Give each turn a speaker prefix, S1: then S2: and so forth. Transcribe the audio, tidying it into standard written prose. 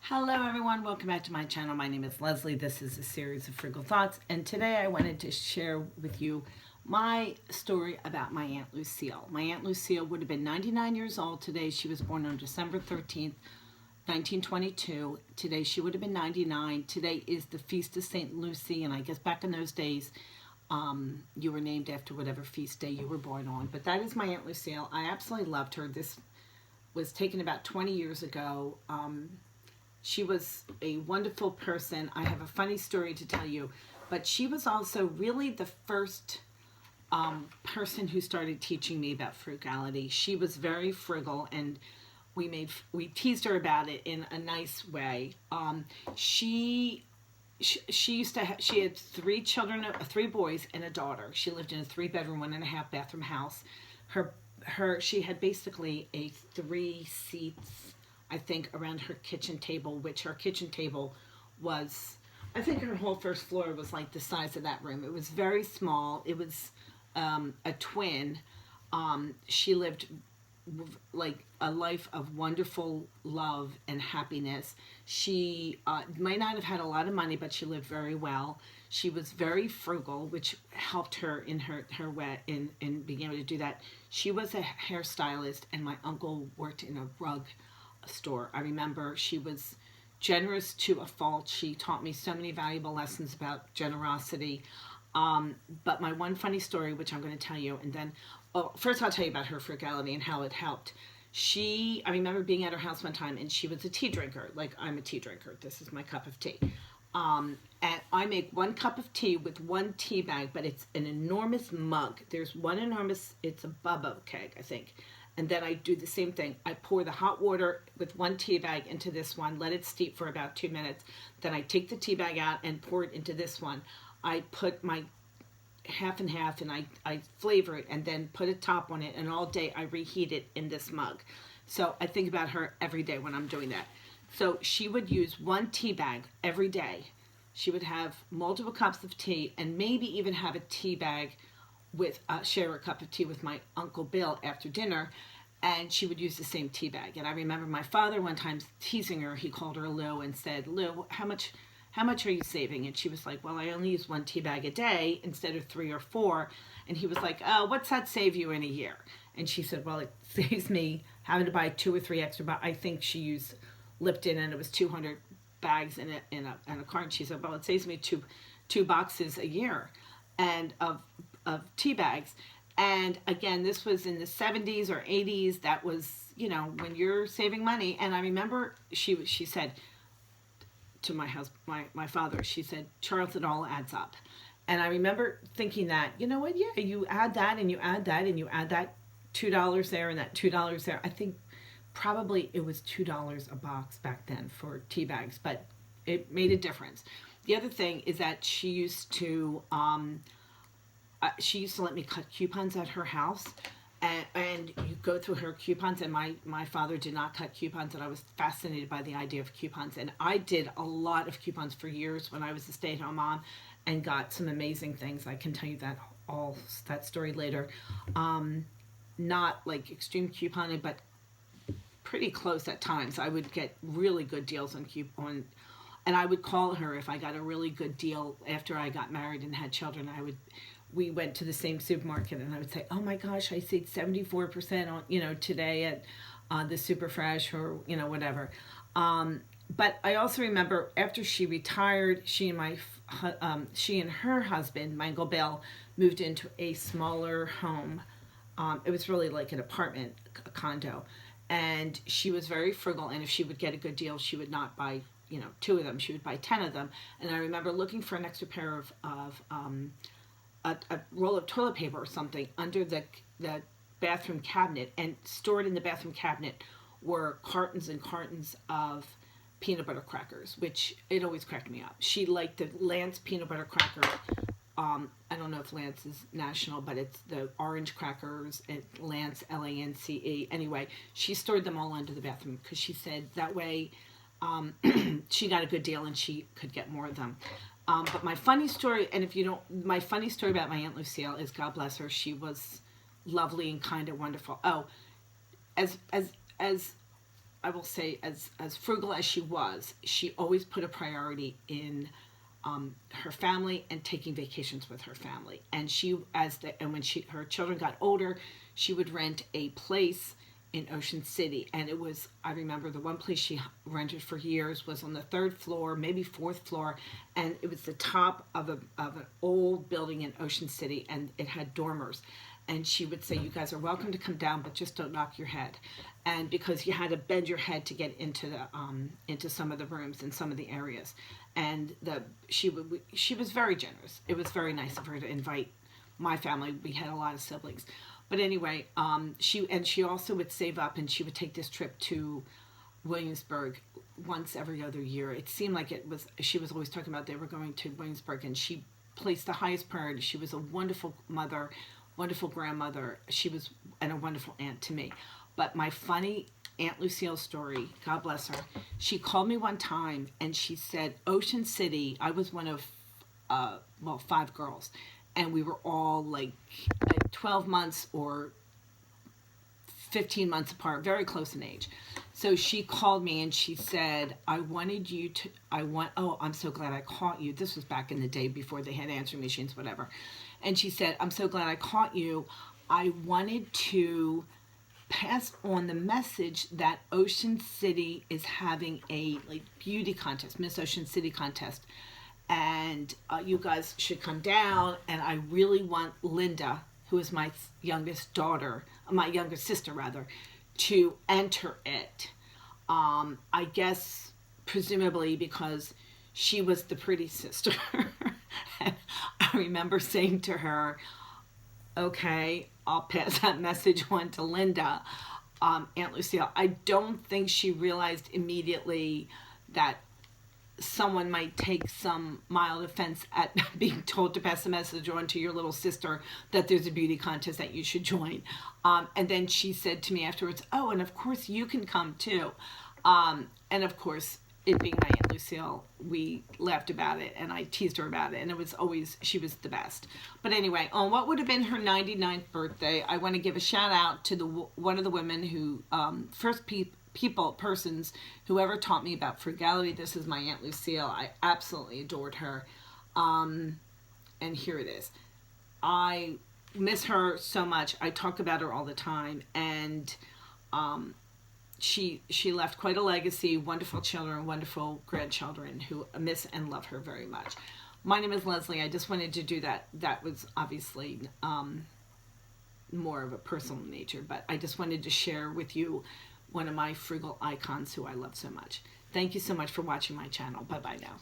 S1: Hello everyone, welcome back to my channel. My name is Leslie. This is a series of Frugal Thoughts, and today I wanted to share with you my story about my Aunt Lucille. My Aunt Lucille would have been 99 years old today. She was born on December 13th, 1922. Today she would have been 99. Today is the Feast of St. Lucy, and I guess back in those days you were named after whatever feast day you were born on. But that is my Aunt Lucille. I absolutely loved her. This was taken about 20 years ago. She was a wonderful person. I have a funny story to tell you, but she was also really the first person who started teaching me about frugality. She was very frugal, and we teased her about it in a nice way. She used to she had three children, three boys and a daughter. She lived in a 3-bedroom, 1.5-bathroom house. She had basically a 3 seats, I think, around her kitchen table, which her kitchen table was, I think her whole first floor was like the size of that room. It was very small. It was a twin. She lived like a life of wonderful love and happiness. She might not have had a lot of money, but she lived very well. She was very frugal, which helped her in her way in being able to do that. She was a hairstylist, and my uncle worked in a rug store. I remember she was generous to a fault. She taught me so many valuable lessons about generosity. But my one funny story, which I'm going to tell you, and then first I'll tell you about her frugality and how it helped. I remember being at her house one time, and she was a tea drinker. Like, I'm a tea drinker. This is my cup of tea. And I make 1 cup of tea with 1 tea bag, but it's an enormous mug. There's one enormous, it's a Bubba keg, I think. And then I do the same thing. I pour the hot water with 1 tea bag into this one, let it steep for about 2 minutes. Then I take the tea bag out and pour it into this one. I put my half and half, and I flavor it and then put a top on it, and all day I reheat it in this mug. So I think about her every day when I'm doing that. So she would use 1 tea bag every day. She would have multiple cups of tea, and maybe even have a tea bag with share a cup of tea with my Uncle Bill after dinner, and she would use the same tea bag. And I remember my father one time teasing her. He called her Lou and said, "Lou, how much are you saving?" And she was like, "Well, I only use 1 tea bag a day instead of 3 or 4." And he was like, "Oh, what's that save you in a year?" And she said, "Well, it saves me having to buy 2 or 3 extra." But I think she used Lipton, and it was 200 bags in a cart. And she said, "Well, it saves me two boxes a year, and of tea bags." And again, this was in the 70s or 80s. That was, when you're saving money. And I remember she said to my husband, my father, she said, "Charles, it all adds up." And I remember thinking that, you know what, yeah, you add that and you add that and you add that $2 there and that $2 there. I think probably it was $2 a box back then for tea bags, but it made a difference. The other thing is that she used to let me cut coupons at her house, and you go through her coupons, and my father did not cut coupons, and I was fascinated by the idea of coupons. And I did a lot of coupons for years when I was a stay-at-home mom, and got some amazing things. I can tell you that story later. Not like extreme couponing, but pretty close at times. I would get really good deals on coupon. And I would call her if I got a really good deal after I got married and had children. We went to the same supermarket, and I would say, "Oh my gosh, I saved 74% on, today at the Super Fresh," or, whatever. But I also remember after she retired, she and her husband, my Uncle Bill, moved into a smaller home. It was really like an apartment, a condo. And she was very frugal, and if she would get a good deal, she would not buy 2 of them. She would buy 10 of them. And I remember looking for an extra pair of a roll of toilet paper or something under the bathroom cabinet, and stored in the bathroom cabinet were cartons and cartons of peanut butter crackers, which it always cracked me up. She liked the Lance peanut butter cracker. I don't know if Lance is national, but it's the orange crackers at Lance, Lance. Anyway, she stored them all under the bathroom because she said that way she got a good deal and she could get more of them. But my funny story, and my funny story about my Aunt Lucille is, God bless her, she was lovely and kind and wonderful. Oh, as I will say, as frugal as she was, she always put a priority in her family and taking vacations with her family. And when her children got older, she would rent a place in Ocean City, and I remember the one place she rented for years was on the 3rd floor, maybe 4th floor, and it was the top of an old building in Ocean City, and it had dormers. And she would say, you guys are welcome to come down, but just don't knock your head. And because you had to bend your head to get into some of the rooms in some of the areas. And she was very generous. It was very nice of her to invite my family. We had a lot of siblings. But anyway, she also would save up, and she would take this trip to Williamsburg once every other year. It seemed like she was always talking about they were going to Williamsburg, and she placed the highest priority. She was a wonderful mother, wonderful grandmother. And a wonderful aunt to me. But my funny Aunt Lucille story, God bless her, she called me one time and she said, Ocean City, I was one of 5 girls, and we were all like 12 months or 15 months apart, very close in age. So she called me and she said, oh, I'm so glad I caught you. This was back in the day before they had answering machines, whatever. And she said, I'm so glad I caught you. I wanted to pass on the message that Ocean City is having a beauty contest, Miss Ocean City contest. And you guys should come down, and I really want Linda, who is my youngest sister rather, to enter it. I guess presumably because she was the pretty sister. And I remember saying to her, okay, I'll pass that message on to Linda. Aunt Lucille, I don't think she realized immediately that someone might take some mild offense at being told to pass the message on to your little sister that there's a beauty contest that you should join. And then she said to me afterwards, oh, and of course you can come too. And of course, it being my Aunt Lucille, we laughed about it, and I teased her about it, and she was the best. But anyway, on what would have been her 99th birthday, I want to give a shout out to one of the women who, persons who ever taught me about frugality. This is my Aunt Lucille. I absolutely adored her. And here it is. I miss her so much. I talk about her all the time, and she left quite a legacy, wonderful children, wonderful grandchildren who miss and love her very much. My name is Leslie. I just wanted to do that. That was obviously more of a personal nature, but I just wanted to share with you one of my frugal icons who I love so much. Thank you so much for watching my channel. Bye-bye now.